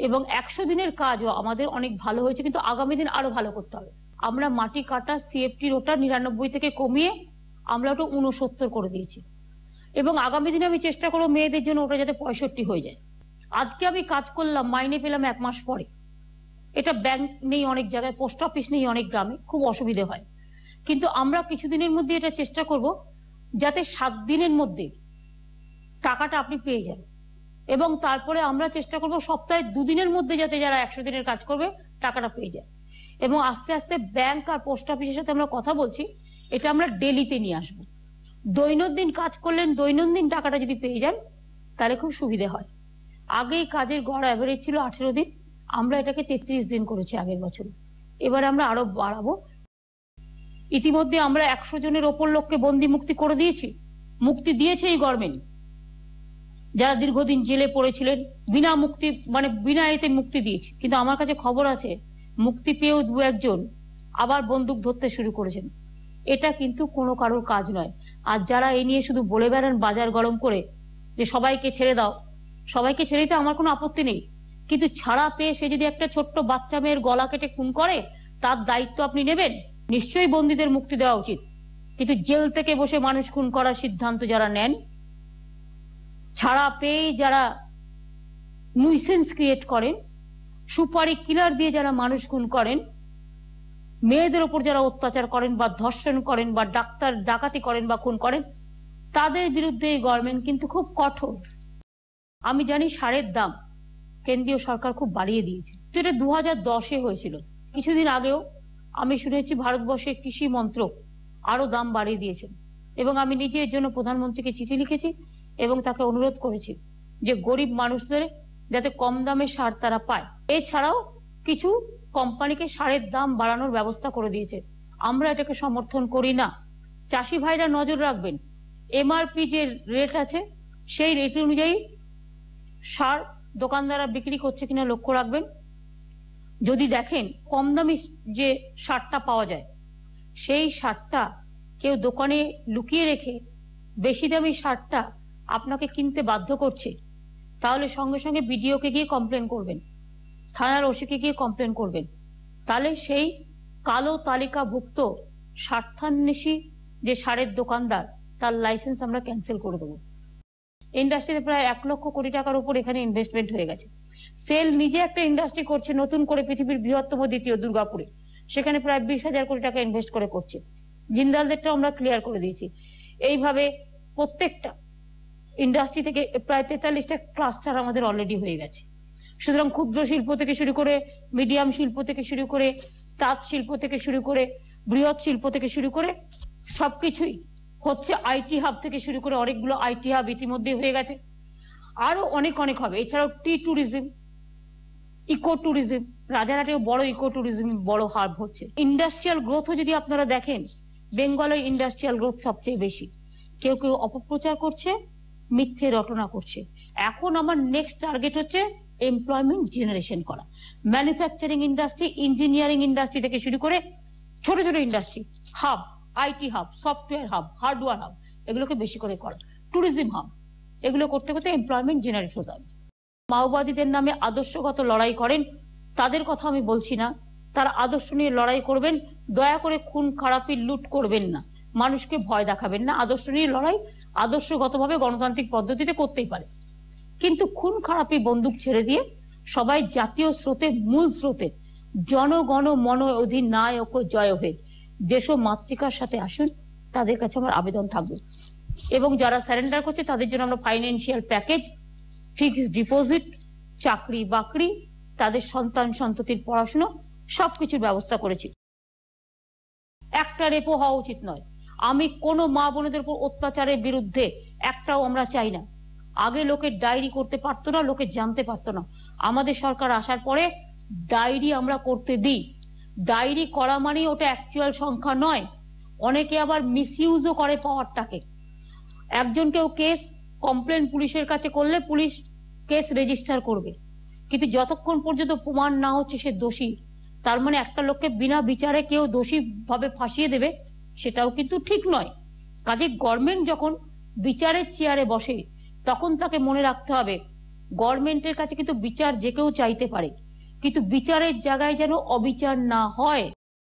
এবং 100 দিনের কাজও আমাদের অনেক ভালো হয়েছে, কিন্তু আগামী দিন আরো ভালো করতে হবে। আমরা মাটি কাটা সিএফটির ওটা 99 থেকে কমিয়ে আমরা ওটা 69 করে দিয়েছি, এবং আগামী দিনে আমি চেষ্টা করবো মেয়েদের জন্য ওটা যাতে 65 হয়ে যায়। আজকে আমি কাজ করলাম, মাইনে পেলাম 1 মাস পরে। এটা ব্যাংক নেই অনেক জায়গায়, পোস্ট অফিস নেই অনেক গ্রামে, খুব অসুবিধে হয়। কিন্তু আমরা কিছুদিনের মধ্যে এটা চেষ্টা করব যাতে 7 দিনের মধ্যে টাকাটা আপনি পেয়ে যান, এবং তারপরে আমরা চেষ্টা করব সপ্তাহে 2 দিনের মধ্যে যাতে যারা 100 দিনের কাজ করবে টাকাটা পেয়ে যায়। এবং আস্তে আস্তে ব্যাংক আর পোস্ট অফিসের সাথে আমরা কথা বলছি, এটা আমরা ডেলিতে নিয়ে আসবো। দৈনন্দিন কাজ করলেন, দৈনন্দিন টাকাটা যদি পেয়ে যান তাহলে খুব সুবিধে হয়। আগেই কাজের গড় অ্যাভারেজ ছিল 18 দিন, আমরা এটাকে 33 দিন করেছি আগের বছরে, এবারে আমরা আরো বাড়াবো। ইতিমধ্যে আমরা 100 জনের ওপর লোককে বন্দি মুক্তি করে দিয়েছি, মুক্তি দিয়েছে এই গভর্নমেন্ট। যারা দীর্ঘদিন জেলে পড়েছিলেন বিনা মুক্তি, মানে বিনা এতে মুক্তি দিয়েছে। কিন্তু আমার কাছে খবর আছে মুক্তি পেয়েও 2-1 জন আবার বন্দুক ধরতে শুরু করেছেন। এটা কিন্তু কোনো কারোর কাজ নয়। আর যারা এই নিয়ে শুধু বলে বেড়ান বাজার গরম করে যে সবাইকে ছেড়ে দাও, সবাইকে ছেড়ে দিতে আমার কোনো আপত্তি নেই, কিন্তু ছাড়া পেয়ে সে যদি একটা ছোট্ট বাচ্চা মেয়ের গলা কেটে খুন করে তার দায়িত্ব আপনি নেবেন? নিশ্চয়ই বন্দীদের মুক্তি দেওয়া উচিত, কিন্তু জেল থেকে বসে মানুষ খুন করার সিদ্ধান্ত যারা নেন, ছাড়া পেয়ে যারা নুইসেন্স ক্রিয়েট করেন, সুপারি কিলার দিয়ে যারা মানুষ খুন করেন, মেয়েদের উপর যারা অত্যাচার করেন বা ধর্ষণ করেন বা ডাক্তার ডাকাতি করেন বা খুন করেন, তাদের বিরুদ্ধে এই গভর্নমেন্ট কিন্তু খুব কঠোর। আমি জানি সারের দাম কেন্দ্রীয় সরকার খুব বাড়িয়ে দিয়েছে, তো এটা 2010-এ হয়েছিল। কিছুদিন আগেও আমি শুনেছি ভারতবর্ষের কৃষি মন্ত্রক আরো দাম বাড়িয়ে দিয়েছেন, এবং আমি নিজে এর জন্য প্রধানমন্ত্রীকে চিঠি লিখেছি এবং তাকে অনুরোধ করেছি যে গরিব মানুষদের যাতে কম দামে সার তারা পায়। এছাড়াও কিছু কোম্পানিকে সারের দাম বাড়ানোর ব্যবস্থা করে দিয়েছে, আমরা এটাকে সমর্থন করি না। চাষি ভাইরা নজর রাখবেন, এমআরপি যে রেট আছে সেই রেট অনুযায়ী সার দোকানদাররা বিক্রি করছে কিনা লক্ষ্য রাখবেন। যদি দেখেন কম দামি যে সারটা পাওয়া যায় সেই সারটা কেউ দোকানে লুকিয়ে রেখে বেশি দামি সারটা আপনাকে কিনতে বাধ্য করছে, তাহলে সঙ্গে সঙ্গে বিডিওকে গিয়ে কমপ্লেন করবেন, থানার ওসিকে গিয়ে কমপ্লেন করবেন। তাহলে সেই কালো তালিকাভুক্ত স্বার্থান্বেষী যে সারের দোকানদার তার লাইসেন্স আমরা ক্যান্সেল করে দেবো। ইন্ডাস্ট্রিতে প্রায় 1 লক্ষ কোটি টাকার উপর এখানে ইনভেস্টমেন্ট হয়ে গেছে। সেল নিজে একটা ইন্ডাস্ট্রি করছে নতুন করে, পৃথিবীর বৃহত্তম দ্বিতীয় দুর্গাপুরে, সেখানে প্রায় 20,000 কোটি টাকা ইনভেস্ট করে করছে। জিন্দালদেরটাও আমরা ক্লিয়ার করে দিয়েছি। এইভাবে প্রত্যেকটা ইন্ডাস্ট্রি থেকে প্রায় 43টা ক্লাস্টার আমাদের অলরেডি হয়ে গেছে। সুতরাং ক্ষুদ্র শিল্প থেকে শুরু করে, মিডিয়াম শিল্প থেকে শুরু করে, তাঁত শিল্প থেকে শুরু করে, বৃহৎ শিল্প থেকে শুরু করে সবকিছুই হচ্ছে। আইটি হাব থেকে শুরু করে অনেকগুলো আইটি হাব ইতিমধ্যে হয়ে গেছে, আরো অনেক অনেক হবে। এছাড়াও টি ট্যুরিজম, ইকো ট্যুরিজম, রাজারহাটেও বড় ইকো ট্যুরিজম বড় হাব হচ্ছে। ইন্ডাস্ট্রিয়াল গ্রোথও যদি আপনারা দেখেন, বেঙ্গলের ইন্ডাস্ট্রিয়াল গ্রোথ সবচেয়ে বেশি। কেউ কেউ অপপ্রচার করছে, মিথ্যে রটনা করছে। এখন আমার নেক্সট টার্গেট হচ্ছে এমপ্লয়মেন্ট জেনারেশন করা। ম্যানুফ্যাকচারিং ইন্ডাস্ট্রি, ইঞ্জিনিয়ারিং ইন্ডাস্ট্রি থেকে শুরু করে ছোট ছোট industry hub, IT hub, software hub, hardware hub, এগুলোকে বেশি করে করা, ট্যুরিজম হাব, এগুলো করতে করতে এমপ্লয়মেন্ট জেনারেট হতে হবে। মাওবাদীদের নামে আদর্শগত লড়াই করেন তাদের কথা আমি বলছি না, তারা আদর্শ নিয়ে লড়াই করবেন। দয়া করে খুন খারাপি লুট করবেন না, মানুষকে ভয় দেখাবেন না। আদর্শ নিয়ে লড়াই আদর্শগতভাবে গণতান্ত্রিক পদ্ধতিতে করতেই পারে, কিন্তু খুন খারাপি বন্দুক ছেড়ে দিয়ে সবাই জাতীয় স্রোতে, মূল স্রোতে, জনগণ মন অধিনায়ক জয় হে, দেশ ও মাতৃকার সাথে আসুন, তাদের কাছে আমার আবেদন থাকবে। এবং যারা সারেন্ডার করছে তাদের জন্য আমরা ফাইন্যান্সিয়াল প্যাকেজ, ফিক্সড ডিপোজিট, চাকরি বাকরি, তাদের সন্তান সন্ততির পড়াশোনা সবকিছুর ব্যবস্থা করেছি। একটা রেপো হওয়া উচিত নয়। আমি কোনো মা বোনেদের উপর অত্যাচারের বিরুদ্ধে একটাও আমরা চাই না। আগে লোকে ডায়েরি করতে পারতো না, লোকে জানতে পারতো না। আমাদের সরকার আসার পরে ডায়েরি আমরা করতে দিই। ডায়েরি করা মানে ওটা অ্যাকচুয়াল সংখ্যা নয়, অনেকে আবার মিসইউজও করে পাওয়ারটাকে। একজন কেউ কেস কমপ্লেন পুলিশের কাছে করলে পুলিশ কেস রেজিস্টার করবে, কিন্তু যতক্ষণ পর্যন্ত প্রমাণ না হচ্ছে সে দোষী, তার মানে একটা লোককে বিনা বিচারে কেউ দোষী ভাবে ফাঁসিয়ে দেবে, সেটাও কিন্তু ঠিক নয়। কাজে গভর্নমেন্ট যখন বিচারের চেয়ারে বসে তখন তাকে মনে রাখতে হবে গভর্নমেন্টের কাছে কিন্তু বিচার যে কেউ চাইতে পারে, কিন্তু বিচারের জায়গায় যেন অবিচার না হয়।